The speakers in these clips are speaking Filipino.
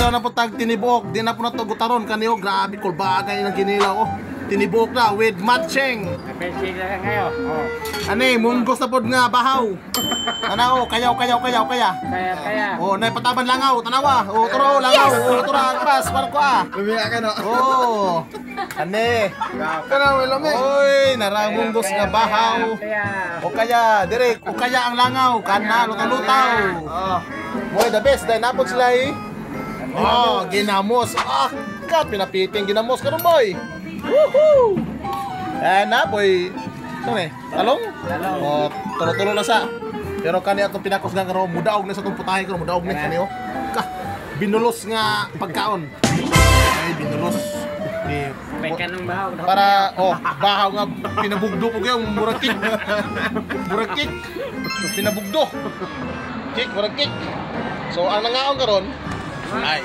Kinilaw na po tag tinibok. Di na po na to gutaron kaniyo. Grabe kulbagay ng kinilaw oh. Tinibok na with matching. Matching lang ngayon. Oh. Ani, munggos na po nga bahaw. Tanaw, kayaw. Kaya. Oh, nay pataban langaw, tanawa. Oh, turo langaw. Oh, turo agpas para ko ah. Lumiya ka no. Oh. Ani. Kana mo lami. Oy, naramunggos nga bahaw. O kaya, direk, o kaya ang langaw, kana lutaw-lutaw. Oh. Moy the best dai napod sila eh. Oh, ginamos. Ah, ka pinapiting ginamos karon boy. Woohoo! Na boy. Ano eh? Talong? Oh, tulo-tulo na sa. Pero kani atong pinakos nga karon mudaog na sa tong putahe karon mudaog ni kaniyo. Ka binulos nga pagkaon. Ay binulos. May kanong bahaw. Para bahaw nga pinabugdo ko gyud murakik. Murakik. Pinabugdo. Kik, murakik. So ang nangaon karon ay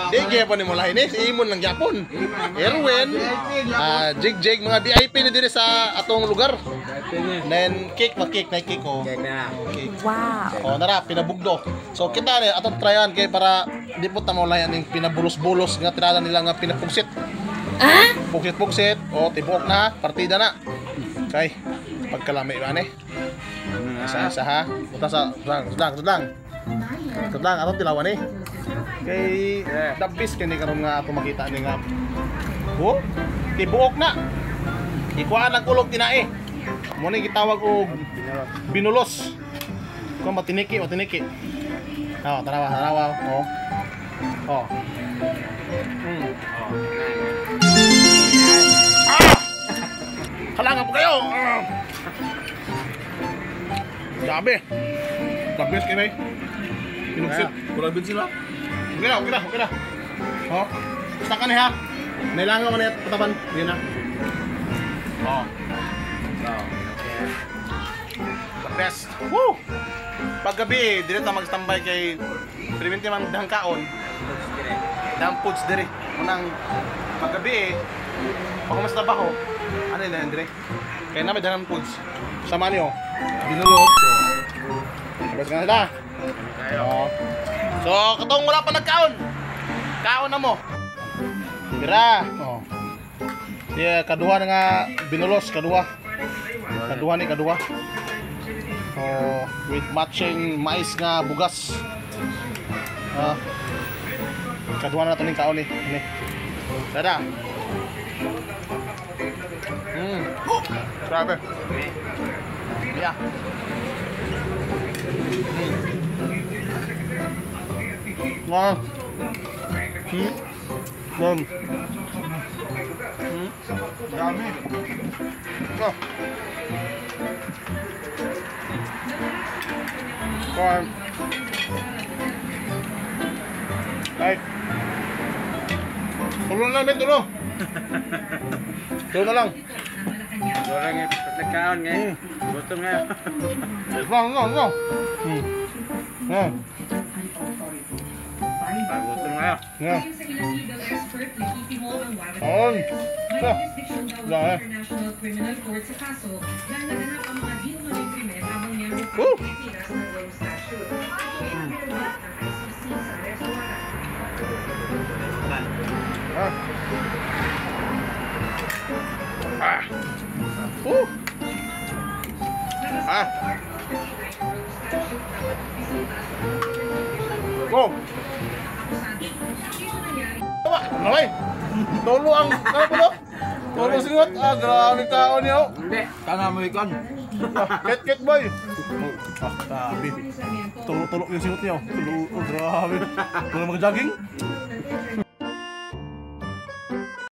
di gyapon ni mo lahi ni imon lang gyapon. Erwin, jig mga VIP ni diri sa atong lugar. Then cake na cake oh. Cake. Wow. Oh nara pinabugdo. So kita ni atong tryan kay para di po ta mo lahi ning pinabulos-bulos nga tinala nila nga pinapugsit. Pugsit. Oh tibok na, partida na. Kay pagkalami ba ni? Isa ha. Uta sa Tudlang atong tilawan ni. Kay dabis kini karon nga ato makita ni nga. Oh, tibuok na. Ikuan ang kulog tinae. Mo ni gitawag og binulos. Kung matiniki. Oh, tarawa. Oh. Halangan po kayo. Sabi. Dabis kini. Pinugsit. Kurang bin sila. Okay na. Oh. Basta ka ha. Nailangan ko na pataban. Yan na. Oh. The best. Woo! Paggabi, dili ta magstambay kay preventi man dang kaon. Dang foods diri. Unang paggabi, pag mas trabaho, ano na dire? Kaya na may dang foods. Sama niyo. Binulot. Basta ka na. Oh. So, katong wala pa nagkaon. Kaon na mo. Tira. Oh. Yeah, kaduha na nga binulos, kaduha. Kaduha. Oh, with matching mais nga bugas. Kaduha na ito ning kaon ni. Tada. Grabe. Yeah. Ngon. Dami. Corn. Ay. Tulo na lang, tulo. Tulo na lang. Orang yang pagkaon ngayon. Gutom nga. No. Gutom nga. Yeah. On. International Criminal Court sa kaso dahil naganap ang mga di umano'y krimen habang miyembro pa ng Pilipinas ng Rome Statute. Ipinulbat ng ICC sa arresto warrant. Go. Naway. Tolo ang ano po? Tolo singot. Grabe kaon niyo. Hindi. Kana mo ikon. Ket boy. Grabe. Tolo yung singot niyo. Tolo, grabe. Tolo mag-jogging.